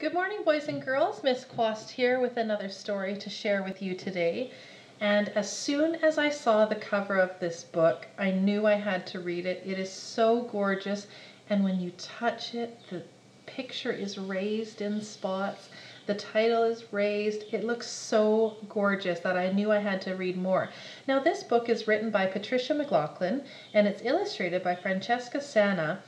Good morning, boys and girls. Miss Quast here with another story to share with you today. And as soon as I saw the cover of this book, I knew I had to read it. It is so gorgeous, and when you touch it, the picture is raised in spots. The title is raised. It looks so gorgeous that I knew I had to read more. Now, this book is written by Patricia McLaughlin, and it's illustrated by Francesca Sanna.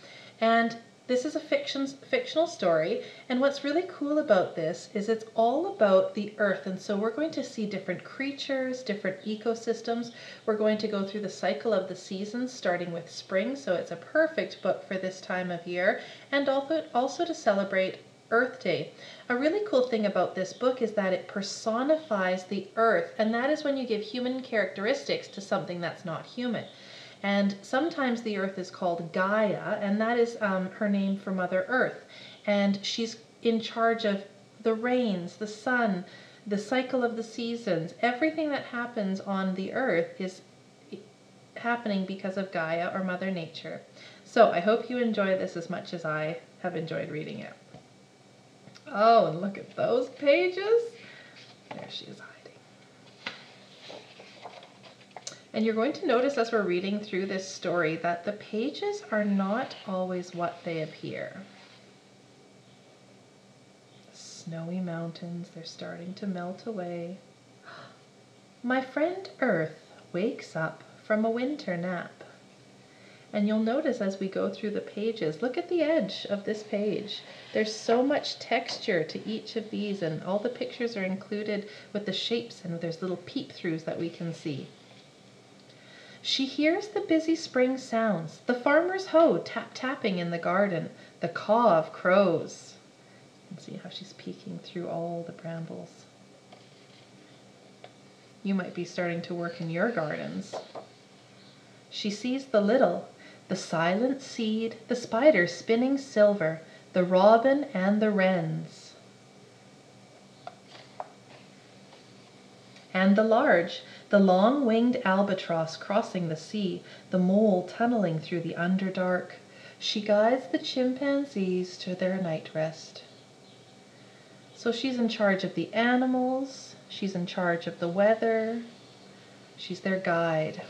And this is a fictional story, and what's really cool about this is it's all about the earth, and so we're going to see different creatures, different ecosystems. We're going to go through the cycle of the seasons, starting with spring, so it's a perfect book for this time of year, and also to celebrate Earth Day. A really cool thing about this book is that it personifies the earth, and that is when you give human characteristics to something that's not human. And sometimes the earth is called Gaia, and that is her name for Mother Earth. And she's in charge of the rains, the sun, the cycle of the seasons. Everything that happens on the earth is happening because of Gaia, or Mother Nature. So I hope you enjoy this as much as I have enjoyed reading it. Oh, and look at those pages. There she is hiding. And you're going to notice as we're reading through this story that the pages are not always what they appear. Snowy mountains, they're starting to melt away. My friend Earth wakes up from a winter nap. And you'll notice as we go through the pages, look at the edge of this page. There's so much texture to each of these, and all the pictures are included with the shapes, and there's little peep-throughs that we can see. She hears the busy spring sounds, the farmer's hoe tap-tapping in the garden, the caw of crows. You can see how she's peeking through all the brambles. You might be starting to work in your gardens. She sees the little, the silent seed, the spider spinning silver, the robin and the wrens. And the large, the long-winged albatross crossing the sea, the mole tunneling through the underdark. She guides the chimpanzees to their night rest. So she's in charge of the animals, she's in charge of the weather, she's their guide.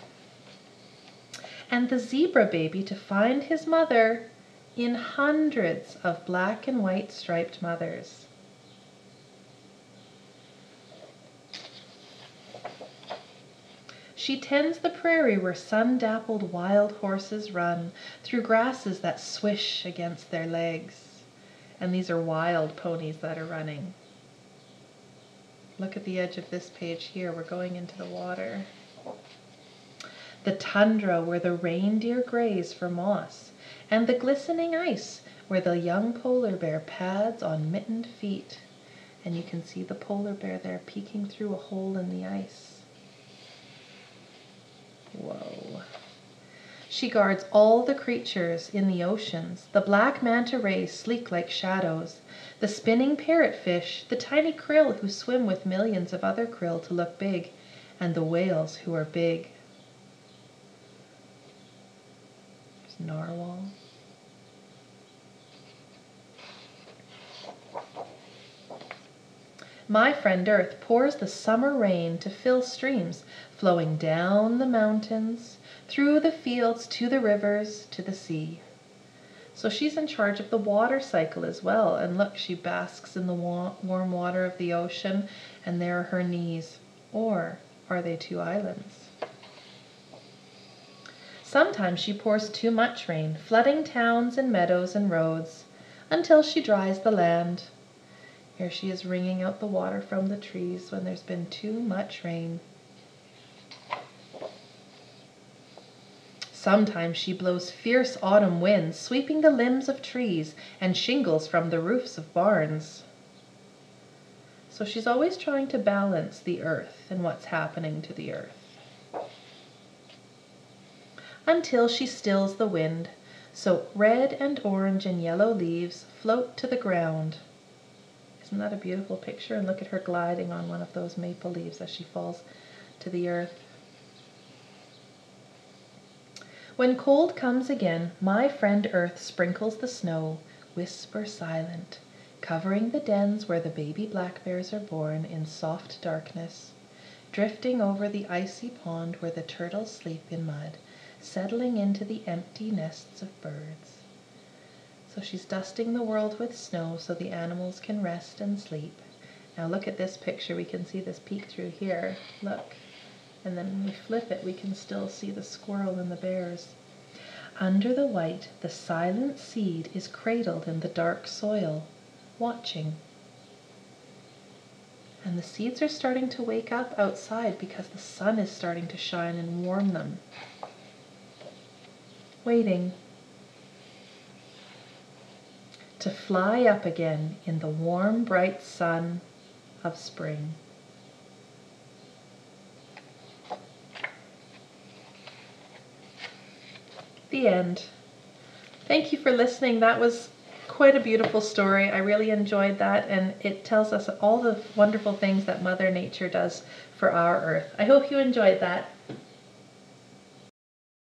And the zebra baby to find his mother in hundreds of black and white striped mothers. She tends the prairie where sun-dappled wild horses run through grasses that swish against their legs. And these are wild ponies that are running. Look at the edge of this page here. We're going into the water. The tundra where the reindeer graze for moss, and the glistening ice where the young polar bear pads on mittened feet. And you can see the polar bear there peeking through a hole in the ice. Whoa. She guards all the creatures in the oceans, the black manta rays sleek like shadows, the spinning parrotfish, the tiny krill who swim with millions of other krill to look big, and the whales who are big. There's narwhal. My friend Earth pours the summer rain to fill streams, flowing down the mountains, through the fields, to the rivers, to the sea. So she's in charge of the water cycle as well. And look, she basks in the warm water of the ocean, and there are her knees. Or are they two islands? Sometimes she pours too much rain, flooding towns and meadows and roads, until she dries the land. Here she is wringing out the water from the trees when there's been too much rain. Sometimes she blows fierce autumn winds, sweeping the limbs of trees and shingles from the roofs of barns. So she's always trying to balance the earth and what's happening to the earth. Until she stills the wind, so red and orange and yellow leaves float to the ground. Isn't that a beautiful picture? And look at her gliding on one of those maple leaves as she falls to the earth. When cold comes again, my friend Earth sprinkles the snow, whisper silent, covering the dens where the baby black bears are born in soft darkness, drifting over the icy pond where the turtles sleep in mud, settling into the empty nests of birds. So she's dusting the world with snow so the animals can rest and sleep. Now look at this picture. We can see this peek through here. Look. And then when we flip it, we can still see the squirrel and the bears. Under the white, the silent seed is cradled in the dark soil, watching. And the seeds are starting to wake up outside because the sun is starting to shine and warm them. Waiting to fly up again in the warm, bright sun of spring. The end. Thank you for listening. That was quite a beautiful story. I really enjoyed that, and it tells us all the wonderful things that Mother Nature does for our earth. I hope you enjoyed that.